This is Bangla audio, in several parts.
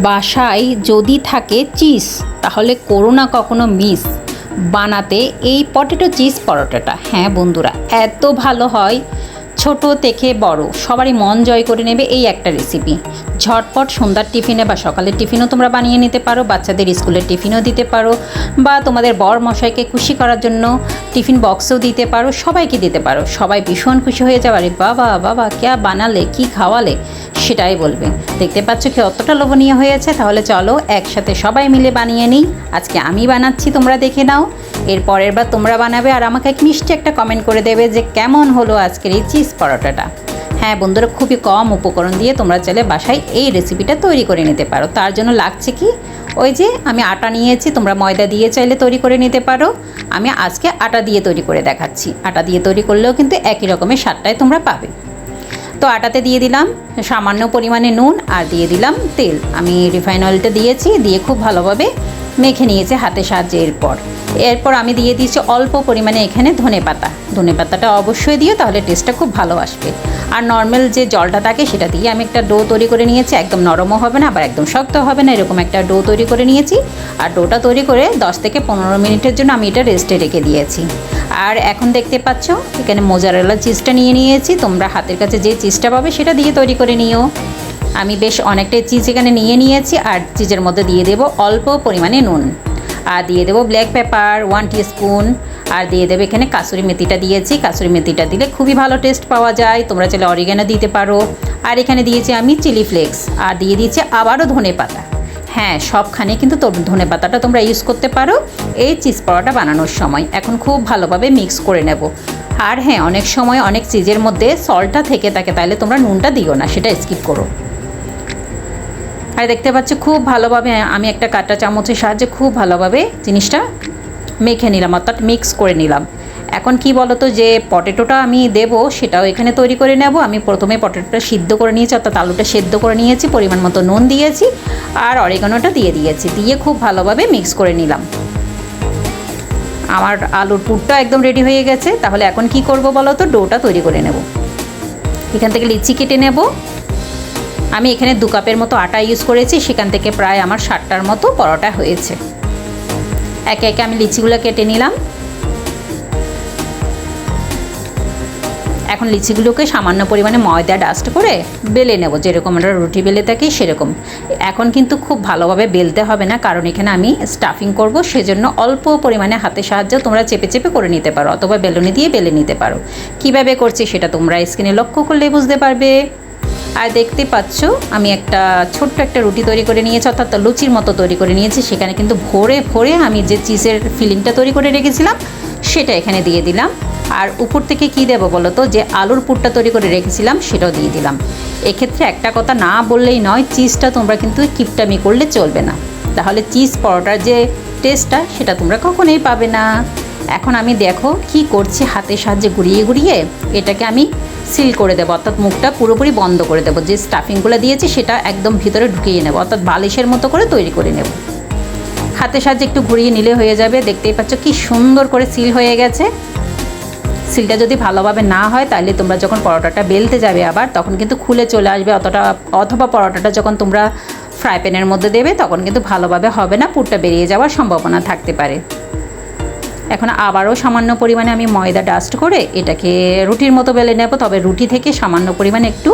বাসায় যদি থাকে চিজ তাহলে করো না কখনো মিস বানাতে এই পটেটো চিজ পরোটাটা। হ্যাঁ বন্ধুরা, এত ভালো হয়, ছোট থেকে বড় সবারই মন জয় করে নেবে এই একটা রেসিপি। ঝটপট সন্ধ্যার টিফিনে বা সকালের টিফিনও তোমরা বানিয়ে নিতে পারো, বাচ্চাদের স্কুলের টিফিনও দিতে পারো, বা তোমাদের বর মশাইকে খুশি করার জন্য টিফিন বক্সও দিতে পারো, সবাইকে দিতে পারো। সবাই ভীষণ খুশি হয়ে যাবে, আরে বাবা বাবা ক্যা বানালে, কি খাওয়ালে, সেটাই বলবে। দেখতে পাচ্ছ কি অতটা লোভনীয় হয়েছে। তাহলে চলো একসাথে সবাই মিলে বানিয়ে নিই। আজকে আমি বানাচ্ছি, তোমরা দেখে নাও। এর পরের বার তোমরা বানাবে আর আমাকে মিষ্টি একটা কমেন্ট করে দেবে যে কেমন হলো আজকের এই চিজ পরোটাটা। হ্যাঁ বন্ধুরা, খুবই কম উপকরণ দিয়ে তোমরা চাইলে বাসায় এই রেসিপিটা তৈরি করে নিতে পারো। তার জন্য লাগছে কি, ওই যে আমি আটা নিয়েছি, তোমরা ময়দা দিয়ে চাইলে তৈরি করে নিতে পারো। আমি আজকে আটা দিয়ে তৈরি করে দেখাচ্ছি। আটা দিয়ে তৈরি করলেও কিন্তু একই রকমের স্বাদটাই তোমরা পাবে। তো আটাতে দিয়ে দিলাম সামান্য পরিমাণে নুন আর দিয়ে দিলাম তেল। আমি রিফাইন অয়েলটা দিয়েছি, দিয়ে খুব ভালোভাবে মেখে নিয়েছি হাতের সাহায্যে। এরপর আমি দিয়ে দিয়েছি অল্প পরিমাণে এখানে ধনে পাতাটা অবশ্যই দিও, তাহলে টেস্টটা খুব ভালো আসবে। আর নর্মাল যে জলটা থাকে সেটা দিয়ে আমি একটা ডো তৈরি করে নিয়েছি। একদম নরমও হবে না আবার একদম শক্ত হবে না, এরকম একটা ডো তৈরি করে নিয়েছি। আর ডোটা তৈরি করে 10 থেকে 15 মিনিটের জন্য আমি এটা রেস্টে রেখে দিয়েছি। আর এখন দেখতে পাচ্ছ এখানে মোজারেলা চিজটা নিয়ে নিয়েছি। তোমরা হাতের কাছে যে চিজটা পাবে সেটা দিয়ে তৈরি করে নিও। আমি বেশ অনেকটাই চিজ এখানে নিয়ে নিয়েছি। আর চিজের মধ্যে দিয়ে দেবো অল্প পরিমাণে নুন, আর দিয়ে দেবো ব্ল্যাক পেপার 1 টিস্পুন, আর দিয়ে দেবো এখানে কাসুরি মেথিটা দিয়েছি। কাসুরি মেথিটা দিলে খুবই ভালো টেস্ট পাওয়া যায়। তোমরা চাইলে অরিগানো দিতে পারো। আর এখানে দিয়েছি আমি চিলি ফ্লেক্স, আর দিয়ে দিয়েছি আবারও ধনে পাতা। হ্যাঁ, সবখানে কিন্তু ধনে পাতাটা তোমরা ইউজ করতে পারো এই চিজ পরোটা বানানোর সময়। এখন খুব ভালোভাবে মিক্স করে নেব। আর হ্যাঁ, অনেক সময় অনেক চিজের মধ্যে সল্টটা থেকে থাকে, তাহলে তোমরা নুনটা দিও না, সেটা স্কিপ করো। আর দেখতে পাচ্ছ খুব ভালোভাবে আমি একটা কাঁটা চামচের সাহায্যে খুব ভালোভাবে জিনিসটা মেখে নিলাম, অর্থাৎ মিক্স করে নিলাম। এখন কি বলতো, যে পটেটোটা আমি দেবো সেটাও এখানে তৈরি করে নেব। আমি প্রথমে পটেটোটা সিদ্ধ করে নিয়েছি, অর্থাৎ আলুটা সেদ্ধ করে নিয়েছি, পরিমাণ মতো নুন দিয়েছি আর অরিগানোটা দিয়ে দিয়েছি, দিয়ে খুব ভালোভাবে মিক্স করে নিলাম। আমার আলুর পুরটা একদম রেডি হয়ে গেছে। তাহলে এখন কি করব বলো তো, ডোটা তৈরি করে নেব। এখান থেকে লিচি কেটে নেব। আমি এখানে 2 কাপের মতো আটা ইউজ করেছি, সেখান থেকে প্রায় আমার 60টার মতো পরোটা হয়েছে। একে একে আমি লিচিগুলো কেটে নিলাম। এখন লিচিগুলোকে সামান্য পরিমাণে ময়দা ডাস্ট করে বেলে নেব, যেরকম আমরা রুটি বেলে থাকি সেরকম। এখন কিন্তু খুব ভালোভাবে বেলতে হবে না, কারণ এখানে আমি স্টাফিং করব, সেজন্য অল্প পরিমাণে হাতের সাহায্যে তোমরা চেপে চেপে করে নিতে পারো, অথবা বেলুনি দিয়ে বেলে নিতে পারো। কীভাবে করছি সেটা তোমরা স্ক্রিনে লক্ষ্য করলেই বুঝতে পারবে। আর দেখতে পাচ্ছ আমি একটা ছোট্ট একটা রুটি তৈরি করে নিয়েছি, অর্থাৎ লুচির মতো তৈরি করে নিয়েছি। সেখানে কিন্তু ভরে ভরে আমি যে চিজের ফিলিংটা তৈরি করে রেখেছিলাম সেটা এখানে দিয়ে দিলাম। আর উপর থেকে কি দেবো বলো তো, যে আলুর পুরটা তৈরি করে রেখেছিলাম সেটাও দিয়ে দিলাম। এক্ষেত্রে একটা কথা না বললেই নয়, চিজটা তোমরা কিন্তু কিপটামি করলে চলবে না, তাহলে চিজ পরোটার যে টেস্টটা সেটা তোমরা কখনোই পাবে না। এখন আমি দেখো কি করছি, হাতের সাহায্যে ঘুরিয়ে ঘুরিয়ে এটাকে আমি সিল করে দেবো, অর্থাৎ মুখটা পুরোপুরি বন্ধ করে দেবো। যে স্টাফিংগুলো দিয়েছি সেটা একদম ভিতরে ঢুকিয়ে নেবো, অর্থাৎ বালিশের মতো করে তৈরি করে নেব। হাতের সাহায্যে একটু ঘুরিয়ে নিলে হয়ে যাবে। দেখতেই পাচ্ছ কি সুন্দর করে সিল হয়ে গেছে। সিলটা যদি ভালোভাবে না হয় তাহলে তোমরা যখন পরোটাটা বেলতে যাবে আবার, তখন কিন্তু খুলে চলে আসবে অথবা পরোটাটা যখন তোমরা ফ্রাই প্যানের মধ্যে দেবে তখন কিন্তু ভালোভাবে হবে না, পুরটা বেরিয়ে যাওয়ার সম্ভাবনা থাকতে পারে। এখন আবারও সামান্য পরিমাণে আমি ময়দা ডাস্ট করে এটাকে রুটির মতো বেলে নেব, তবে রুটি থেকে সামান্য পরিমাণে একটু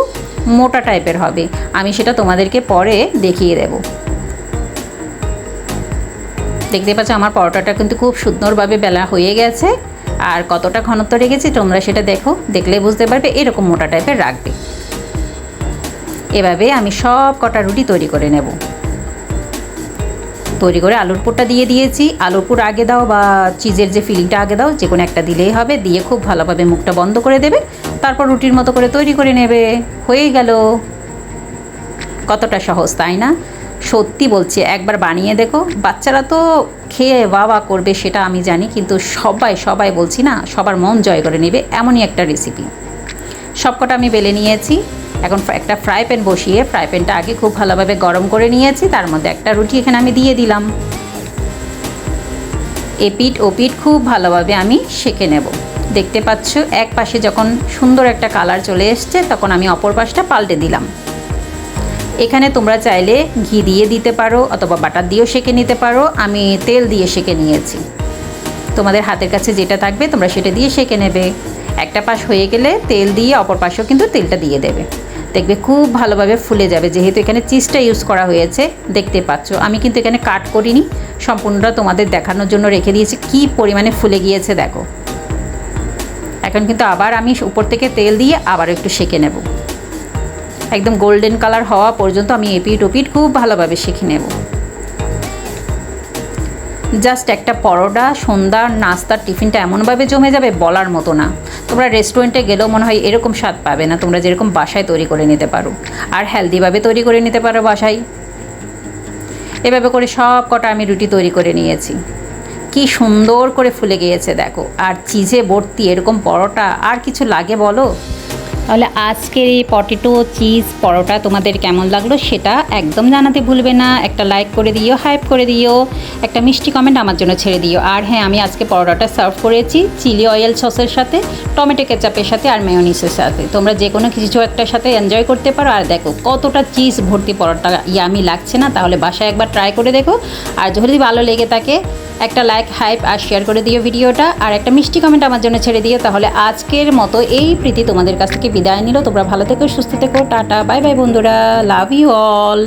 মোটা টাইপের হবে। আমি সেটা তোমাদেরকে পরে দেখিয়ে দেব। দেখতে পাচ্ছ আমার পরোটাটা কিন্তু খুব সুন্দরভাবে বেলা হয়ে গেছে। আর কতটা ঘনত্ব রেখেছি তোমরা সেটা দেখলে বুঝতে পারবে। এরকম মোটা টাইপের রাখবে। এভাবে আমি সব কটা রুটি তৈরি করে নেব। তৈরি করে আলুর পুরটা দিয়ে দিয়েছি। আলুর পুর আগে দাও বা চিজের যে ফিলিংটা আগে দাও, যে কোনো একটা দিলেই হবে। দিয়ে খুব ভালোভাবে মুখটা বন্ধ করে দেবে, তারপর রুটির মতো করে তৈরি করে নেবে। হয়ে গেল। কতটা সহজ তাই না? সত্যি বলছি, একবার বানিয়ে দেখো। বাচ্চারা তো খেয়ে বাবা করবে সেটা আমি জানি, কিন্তু সবাই বলছি না, সবার মন জয় করে নেবে এমনই একটা রেসিপি। সবকটা আমি বেলে নিয়েছি। এখন একটা ফ্রাই প্যান বসিয়ে ফ্রাই প্যানটা আগে খুব ভালোভাবে গরম করে নিয়েছি, তার মধ্যে একটা রুটি এখানে আমি দিয়ে দিলাম। এপিঠ ওপিঠ খুব ভালোভাবে আমি সেঁকে নেব। দেখতে পাচ্ছ এক পাশে যখন সুন্দর একটা কালার চলে এসছে তখন আমি অপর পাশটা পাল্টে দিলাম। এখানে তোমরা চাইলে ঘি দিয়ে দিতে পারো অথবা বাটার দিয়েও সেঁকে নিতে পারো। আমি তেল দিয়ে সেঁকে নিয়েছি। তোমাদের হাতের কাছে যেটা থাকবে তোমরা সেটা দিয়ে সেঁকে নেবে। একটা পাশ হয়ে গেলে তেল দিয়ে অপর পাশেও কিন্তু তেলটা দিয়ে দেবে। দেখবে খুব ভালোভাবে ফুলে যাবে, যেহেতু এখানে চিজটা ইউজ করা হয়েছে। দেখতে পাচ্ছ আমি কিন্তু এখানে কাট করিনি, সম্পূর্ণটা তোমাদের দেখানোর জন্য রেখে দিয়েছি। কি পরিমাণে ফুলে গিয়েছে দেখো। এখন কিন্তু আবার আমি উপর থেকে তেল দিয়ে আবার একটু সেঁকে নেব। একদম গোল্ডেন কালার হওয়া পর্যন্ত আমি এপিট ওপিট খুব ভালোভাবে সেঁকে নেব। জাস্ট একটা পরোটা সন্ধ্যার নাস্তার টিফিনটা এমনভাবে জমে যাবে বলার মতো না। তোমরা রেস্টুরেন্টে গেলেও মনে হয় এরকম স্বাদ পাবে না। তোমরা যেরকম বাসায় তৈরি করে নিতে পারো, আর হেলদিভাবে তৈরি করে নিতে পারো বাসায়। এভাবে করে সব কটা আমি রুটি তৈরি করে নিয়েছি। কি সুন্দর করে ফুলে গিয়েছে দেখো। আর চিজে ভর্তি এরকম পরোটা আর কিছু লাগে বলো? তাহলে আজকের এই পটেটো চিজ পরোটা তোমাদের কেমন লাগলো সেটা একদম জানাতে ভুলবে না। একটা লাইক করে দিও, হাইপ করে দিও, একটা মিষ্টি কমেন্ট আমার জন্য ছেড়ে দিও। আর হ্যাঁ, আমি আজকে পরোটাটা সার্ভ করেছি চিলি অয়েল সসের সাথে, টমেটো কেচাপের সাথে আর মেয়োনিসের সাথে। তোমরা যে কোনো কিছু একটার সাথে এনজয় করতে পারো। আর দেখো কতটা চিজ ভর্তি পরোটা, ইয়ামি লাগছে না? তাহলে বাসায় একবার ট্রাই করে দেখো। আর যদি ভালো লেগে থাকে একটা লাইক, হাইপ আর শেয়ার করে দিও ভিডিওটা, আর একটা মিষ্টি কমেন্ট আমার জন্য ছেড়ে দিও। তাহলে আজকের মতো এই প্রীতি তোমাদের কাছ থেকে বিদায় নিল। তোমরা ভালো থেকো, সুস্থ থেকো, টাটা, বাই বাই বন্ধুরা, লাভ ইউ অল।